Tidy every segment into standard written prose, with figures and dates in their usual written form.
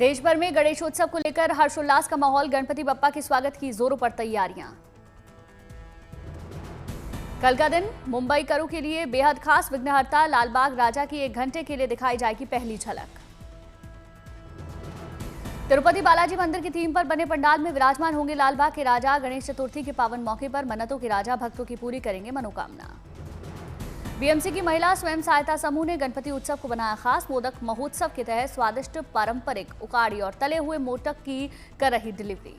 देश भर में गणेशोत्सव को लेकर हर्षोल्लास का माहौल। गणपति बप्पा के स्वागत की जोरों पर तैयारियां। कल का दिन मुंबई करों के लिए बेहद खास। विघ्नहर्ता लालबाग राजा की 1 घंटे के लिए दिखाई जाएगी पहली झलक। तिरुपति बालाजी मंदिर की थीम पर बने पंडाल में विराजमान होंगे लालबाग के राजा। गणेश चतुर्थी के पावन मौके पर मन्नतों के राजा भक्तों की पूरी करेंगे मनोकामना। बीएमसी की महिला स्वयं सहायता समूह ने गणपति उत्सव को बनाया खास। मोदक महोत्सव के तहत स्वादिष्ट पारंपरिक उकाड़ी और तले हुए मोदक की कर रही डिलीवरी।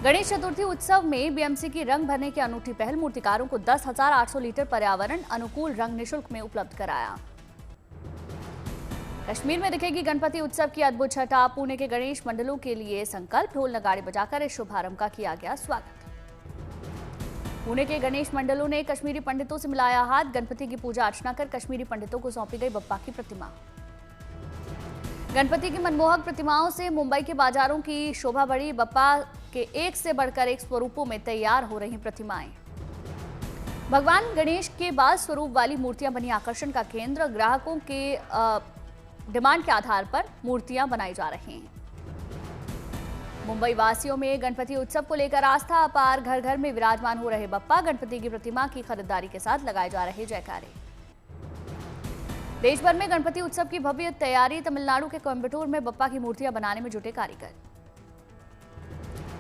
गणेश चतुर्थी उत्सव में बीएमसी की रंग भरने की अनूठी पहल। मूर्तिकारों को 10,800 लीटर पर्यावरण अनुकूल रंग निःशुल्क में उपलब्ध कराया। कश्मीर में दिखेगी गणपति उत्सव की अद्भुत छटा। पुणे के गणेश मंडलों के लिए संकल्प। ढोल नगाड़े बजाकर इस शुभारंभ का किया गया स्वागत। पुणे के गणेश मंडलों ने कश्मीरी पंडितों से मिलाया हाथ। गणपति की पूजा अर्चना कर कश्मीरी पंडितों को सौंपी गई बप्पा की प्रतिमा। गणपति की मनमोहक प्रतिमाओं से मुंबई के बाजारों की शोभा बढ़ी। बप्पा के एक से बढ़कर एक स्वरूपों में तैयार हो रही प्रतिमाएं। भगवान गणेश के बाद स्वरूप वाली मूर्तियां बनी आकर्षण का केंद्र। ग्राहकों के डिमांड के आधार पर मूर्तियां बनाई जा रही हैं। मुंबई वासियों में गणपति उत्सव को लेकर आस्था अपार। घर घर में विराजमान हो रहे बप्पा। गणपति की प्रतिमा की खरीदारी के साथ लगाए जा रहे जयकारे। देश भर में गणपति उत्सव की भव्य तैयारी। तमिलनाडु के कोयम्बटूर में बप्पा की मूर्तियां बनाने में जुटे कारीगर।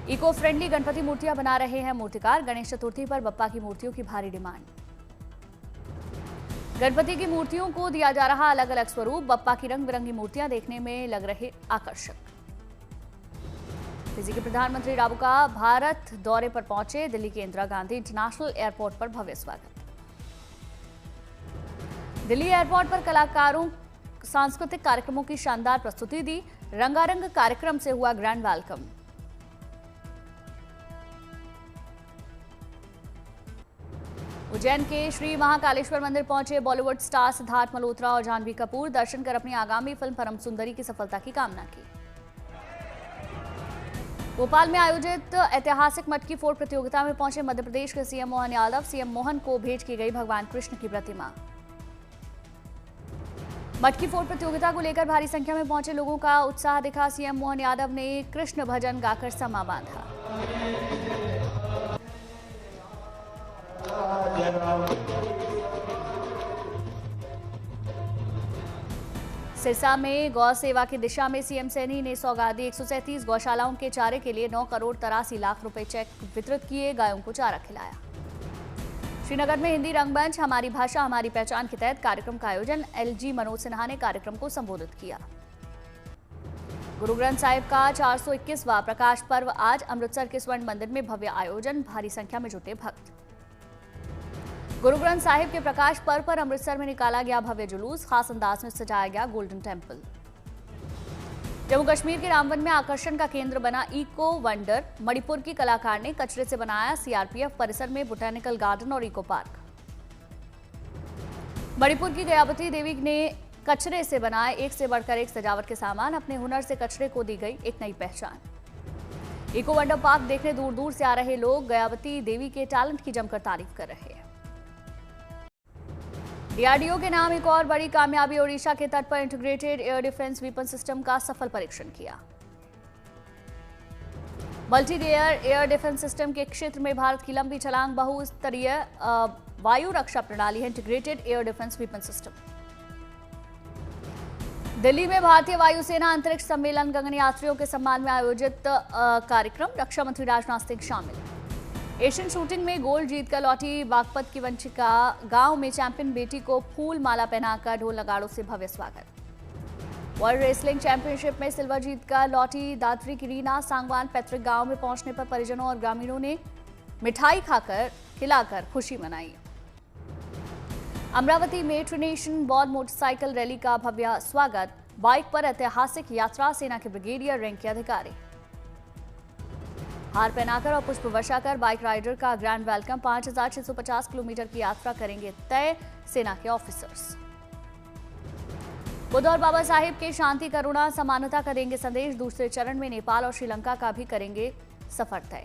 इको फ्रेंडली गणपति मूर्तियां बना रहे हैं मूर्तिकार। गणेश चतुर्थी पर बप्पा की मूर्तियों की भारी डिमांड। गणपति की मूर्तियों को दिया जा रहा अलग अलग स्वरूप। बप्पा की रंग बिरंगी मूर्तियां देखने में लग रहे आकर्षक। फिजी के प्रधानमंत्री राबुका भारत दौरे पर पहुंचे। दिल्ली के इंदिरा गांधी इंटरनेशनल एयरपोर्ट पर भव्य स्वागत। दिल्ली एयरपोर्ट पर कलाकारों सांस्कृतिक कार्यक्रमों की शानदार प्रस्तुति दी। रंगारंग कार्यक्रम से हुआ ग्रैंड वेलकम। उज्जैन के श्री महाकालेश्वर मंदिर पहुंचे बॉलीवुड स्टार सिद्धार्थ मल्होत्रा और जाह्नवी कपूर। दर्शन कर अपनी आगामी फिल्म परम सुंदरी की सफलता की कामना की। भोपाल में आयोजित ऐतिहासिक मटकी फोड़ प्रतियोगिता में पहुंचे मध्य प्रदेश के सीएम मोहन यादव। सीएम मोहन को भेंट की गई भगवान कृष्ण की प्रतिमा। मटकी फोड़ प्रतियोगिता को लेकर भारी संख्या में पहुंचे लोगों का उत्साह दिखा। सीएम मोहन यादव ने कृष्ण भजन गाकर समा बांधा। सिरसा में गौ सेवा की दिशा में सीएम सैनी ने सौगात दी। 137 गौशालाओं के चारे के लिए 9 करोड़ 83 लाख रुपए चेक वितरित किए। गायों को चारा खिलाया। श्रीनगर में हिंदी रंगमंच हमारी भाषा हमारी पहचान के तहत कार्यक्रम का आयोजन। एलजी मनोज सिन्हा ने कार्यक्रम को संबोधित किया। गुरु ग्रंथ साहिब का 421वां प्रकाश पर्व आज। अमृतसर के स्वर्ण मंदिर में भव्य आयोजन। भारी संख्या में जुटे भक्त। गुरु ग्रंथ साहिब के प्रकाश पर्व पर अमृतसर में निकाला गया भव्य जुलूस। खास अंदाज में सजाया गया गोल्डन टेम्पल। जम्मू कश्मीर के रामबन में आकर्षण का केंद्र बना इको वंडर। मणिपुर की कलाकार ने कचरे से बनाया सीआरपीएफ परिसर में बोटेनिकल गार्डन और इको पार्क। मणिपुर की गयावती देवी ने कचरे से बनाए एक से बढ़कर एक सजावट के सामान। अपने हुनर से कचरे को दी गई एक नई पहचान। इको वंडर पार्क देखने दूर दूर से आ रहे लोग गयावती देवी के टैलेंट की जमकर तारीफ कर रहे हैं। डीआरडीओ के नाम एक और बड़ी कामयाबी। ओडिशा के तट पर integrated air defence weapon system का सफल परीक्षण किया। Multi layer air defence system के क्षेत्र में भारत की लंबी छलांग। बहुस्तरीय वायु रक्षा प्रणाली है integrated air defence weapon system. Delhi में भारतीय वायुसेना अंतरिक्ष सम्मेलन गगनयात्रियों के सम्मान में आयोजित कार्यक्रम। रक्षा मंत्री राजनाथ सिंह शामिल। एशियन शूटिंग में गोल्ड जीतकर लौटी बागपत की वंशिका। गांव में चैंपियन बेटी को फूल माला पहनाकर ढोल नगाड़ों से भव्य स्वागत। वर्ल्ड रेसलिंग चैंपियनशिप में सिल्वर जीतकर लौटी दात्री की रीना सांगवान। पैतृक गांव में पहुंचने पर परिजनों और ग्रामीणों ने मिठाई खिलाकर खुशी मनाई। अमरावती में ट्रिनेशन बॉर्न मोटरसाइकिल रैली का भव्य स्वागत। बाइक पर ऐतिहासिक यात्रा। सेना के ब्रिगेडियर रैंक के अधिकारी। हार पहनाकर और पुष्प वर्षा कर बाइक राइडर का ग्रैंड वेलकम। 5,650 किलोमीटर की यात्रा करेंगे तय सेना के ऑफिसर्स। बुद्ध और बाबा साहिब के शांति करुणा समानता का देंगे संदेश। दूसरे चरण में नेपाल और श्रीलंका का भी करेंगे सफर तय।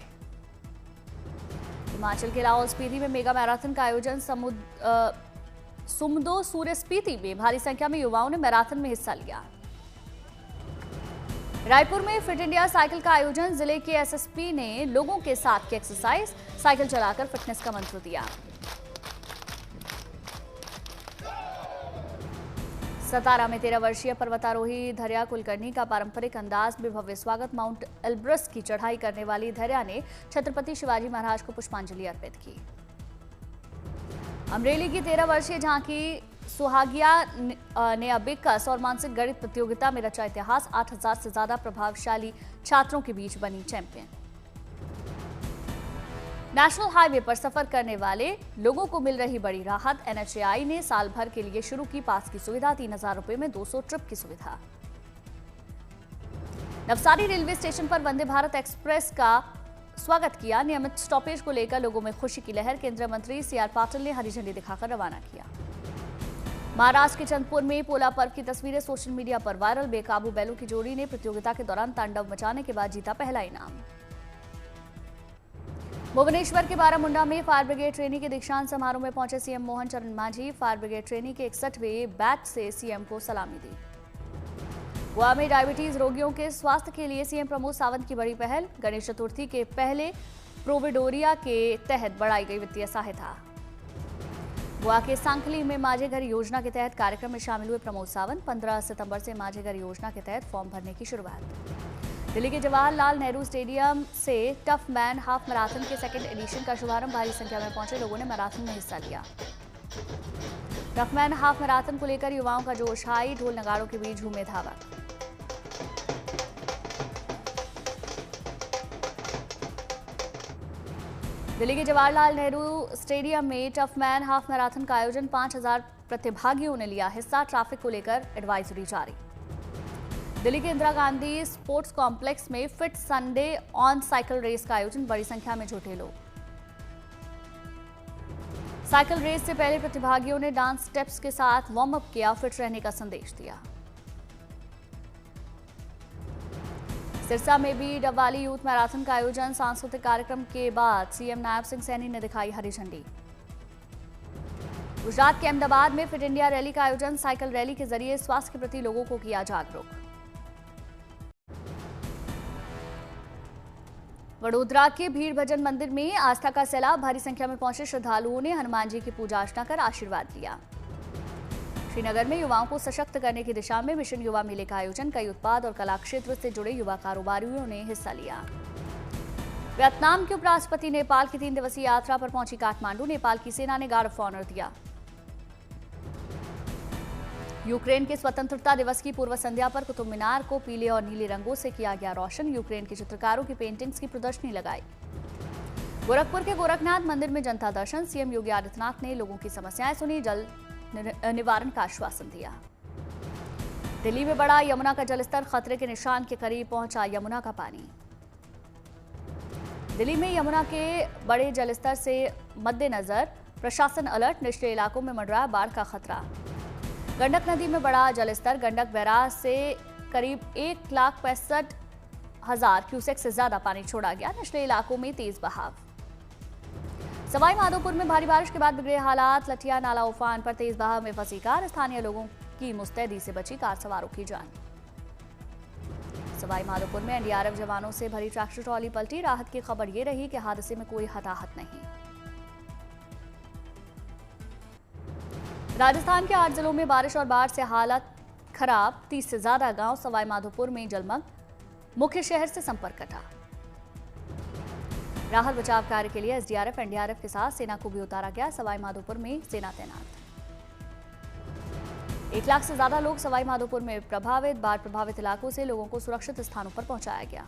हिमाचल के लाहौल स्पीति में मेगा मैराथन का आयोजन। सुमदो सूर्य स्पीति में भारी संख्या में युवाओं ने मैराथन में हिस्सा लिया। रायपुर में फिट इंडिया साइकिल का आयोजन। जिले के एसएसपी ने लोगों के साथ की एक्सरसाइज, साइकिल चलाकर फिटनेस का मंत्र दिया। सतारा में 13 वर्षीय पर्वतारोही धैर्या कुलकर्णी का पारंपरिक अंदाज में भव्य स्वागत। माउंट एल्ब्रस की चढ़ाई करने वाली धैर्या ने छत्रपति शिवाजी महाराज को पुष्पांजलि अर्पित की। अमरेली की 13 वर्षीय झांकी सुहागिया ने अबेकस और मानसिक गणित प्रतियोगिता में रचा इतिहास। 8000 से ज्यादा प्रभावशाली छात्रों के बीच बनी चैंपियन। नेशनल हाईवे पर सफर करने वाले लोगों को मिल रही बड़ी राहत। एनएचएआई ने साल भर के लिए शुरू की पास की सुविधा। 3000 रुपए में 200 ट्रिप की सुविधा। नवसारी रेलवे स्टेशन पर वंदे भारत एक्सप्रेस का स्वागत किया। नियमित स्टॉपेज को लेकर लोगों में खुशी की लहर। केंद्रीय मंत्री सीआर पाटिल ने हरी झंडी दिखाकर रवाना किया। महाराष्ट्र के चंदपुर में पोला पर्व की तस्वीरें सोशल मीडिया पर वायरल। बेकाबू बैलों की जोड़ी ने प्रतियोगिता के दौरान तांडव मचाने के बाद जीता पहला इनाम। भुवनेश्वर के बारामुंडा में फायर ब्रिगेड ट्रेनी के दीक्षांत समारोह में पहुंचे सीएम मोहन चरण मांझी। फायर ब्रिगेड ट्रेनी के 61वें बैच से सीएम को सलामी दी। गोवा में डायबिटीज रोगियों के स्वास्थ्य के लिए सीएम प्रमोद सावंत की बड़ी पहल। गणेश चतुर्थी के पहले प्रोविडोरिया के तहत बढ़ाई गई वित्तीय सहायता। गोवा के सांखली में माझे घर योजना के तहत कार्यक्रम में शामिल हुए प्रमोद सावंत। 15 सितंबर से माझे घर योजना के तहत फॉर्म भरने की शुरुआत। दिल्ली के जवाहरलाल नेहरू स्टेडियम से टफ मैन हाफ मैराथन के सेकंड एडिशन का शुभारंभ। भारी संख्या में पहुंचे लोगों ने मैराथन में हिस्सा लिया। टफ मैन हाफ मैराथन को लेकर युवाओं का जोश हाई। ढोल नगाड़ों के बीच झूमे धावक। दिल्ली के जवाहरलाल नेहरू स्टेडियम में टफ मैन हाफ मैराथन का आयोजन। 5000 प्रतिभागियों ने लिया हिस्सा। ट्रैफिक को लेकर एडवाइजरी जारी। दिल्ली के इंदिरा गांधी स्पोर्ट्स कॉम्प्लेक्स में fit Sunday on cycle race का आयोजन। बड़ी संख्या में जुटे लोग। साइकिल रेस से पहले प्रतिभागियों ने डांस स्टेप्स के साथ वार्म अप किया। फिट रहने का संदेश दिया। सिरसा में भी डबवाली यूथ मैराथन का आयोजन। सांस्कृतिक कार्यक्रम के बाद सीएम नायब सिंह सैनी ने दिखाई हरी झंडी। गुजरात के अहमदाबाद में फिट इंडिया रैली का आयोजन। साइकिल रैली के जरिए स्वास्थ्य के प्रति लोगों को किया जागरूक। वडोदरा के भीड़ भजन मंदिर में आस्था का सैलाब। भारी संख्या में पहुंचे श्रद्धालुओं ने हनुमान जी की पूजा अर्चना कर आशीर्वाद लिया। श्रीनगर में युवाओं को सशक्त करने की दिशा में मिशन युवा मेले का आयोजन। कई उत्पाद और कला क्षेत्र से जुड़े युवा कारोबारियों ने हिस्सा लिया। वियतनाम के उपराष्ट्रपति नेपाल की 3 दिवसीय यात्रा पर पहुंची काठमांडू। नेपाल की सेना ने गार्ड ऑफ ऑनर दिया। यूक्रेन के स्वतंत्रता दिवस की पूर्व संध्या पर कुतुब मीनार को पीले और नीले रंगों से किया गया रोशन। यूक्रेन के चित्रकारों की पेंटिंग्स की प्रदर्शनी लगाई। गोरखपुर के गोरखनाथ मंदिर में जनता दर्शन। सीएम योगी आदित्यनाथ ने लोगों की समस्याएं सुनी। जल निवारण का आश्वासन दिया। दिल्ली में बढ़ा यमुना का जलस्तर। खतरे के निशान के करीब पहुंचा यमुना का पानी। दिल्ली में यमुना के बड़े जलस्तर से मद्देनजर प्रशासन अलर्ट। निचले इलाकों में मंडराया बाढ़ का खतरा। गंडक नदी में बढ़ा जलस्तर। गंडक बैराज से करीब 1,65,000 क्यूसेक से ज्यादा पानी छोड़ा गया। निचले इलाकों में तेज बहाव। सवाई माधोपुर में भारी बारिश के बाद बिगड़े हालात। लठिया नाला उफान पर तेज बहाव में फंसी कार। स्थानीय लोगों की मुस्तैदी से बची कार सवारों की जान। सवाई माधोपुर में एनडीआरएफ जवानों से भरी ट्रैक्टर ट्रॉली पलटी। राहत की खबर ये रही कि हादसे में कोई हताहत नहीं। राजस्थान के 8 जिलों में बारिश और बाढ़ से हालत खराब। 30 से ज्यादा गांव सवाई माधोपुर में जलमग्न। मुख्य शहर से संपर्क कटा। राहत बचाव कार्य के लिए एसडीआरएफ एनडीआरएफ के साथ सेना को भी उतारा गया। सवाई माधोपुर में सेना तैनात। 1 लाख से ज्यादा लोग सवाई माधोपुर में प्रभावित। बाढ़ प्रभावित इलाकों से लोगों को सुरक्षित स्थानों पर पहुंचाया गया।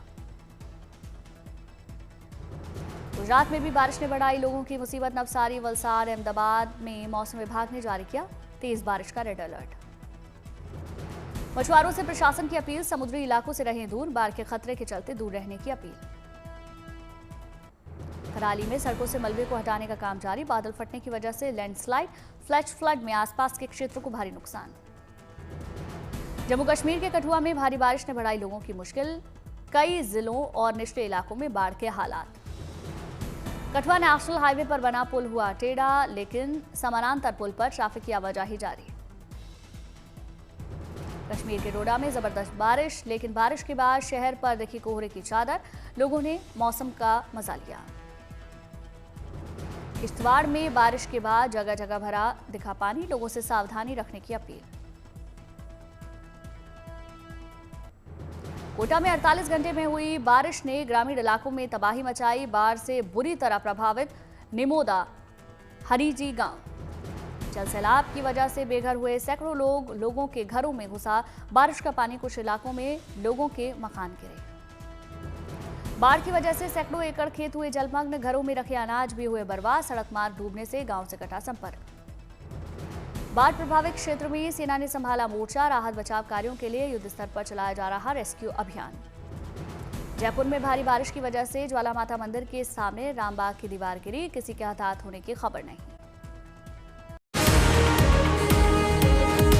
गुजरात में भी बारिश ने बढ़ाई लोगों की मुसीबत। नवसारी, वलसाड, अहमदाबाद में मौसम विभाग ने जारी किया तेज बारिश का रेड अलर्ट। मछुआरों से प्रशासन की अपील। समुद्री इलाकों से रहें दूर। बाढ़ के खतरे के चलते दूर रहने की अपील। कराली में सड़कों से मलबे को हटाने का काम जारी। बादल फटने की वजह से लैंडस्लाइड, फ्लैश फ्लड में आसपास के क्षेत्रों को भारी नुकसान। जम्मू कश्मीर के कठुआ में भारी बारिश ने बढ़ाई लोगों की मुश्किल। कई जिलों और निचले इलाकों में बाढ़ के हालात। कठुआ नेशनल हाईवे पर बना पुल हुआ टेढ़ा, लेकिन समानांतर पुल पर ट्रैफिक की आवाजाही जारी। कश्मीर के डोडा में जबरदस्त बारिश, लेकिन बारिश के बाद शहर पर दिखी कोहरे की चादर। लोगों ने मौसम का मजा लिया। किश्तवाड़ में बारिश के बाद जगह जगह भरा दिखा पानी। लोगों से सावधानी रखने की अपील। कोटा में 48 घंटे में हुई बारिश ने ग्रामीण इलाकों में तबाही मचाई। बाढ़ से बुरी तरह प्रभावित निमोदा हरीजी गांव। जल सैलाब की वजह से बेघर हुए सैकड़ों लोगों के घरों में घुसा बारिश का पानी। कुछ इलाकों में लोगों के मकान गिरे। बाढ़ की वजह से सैकड़ों एकड़ खेत हुए जलमग्न। घरों में रखे अनाज भी हुए बर्बाद। सड़क मार्ग डूबने से गांव से कटा संपर्क। बाढ़ प्रभावित क्षेत्र में सेना ने संभाला मोर्चा। राहत बचाव कार्यों के लिए युद्ध स्तर पर चलाया जा रहा रेस्क्यू अभियान। जयपुर में भारी बारिश की वजह से ज्वाला माता मंदिर के सामने रामबाग की दीवार गिरी। किसी के हताहत होने की खबर नहीं।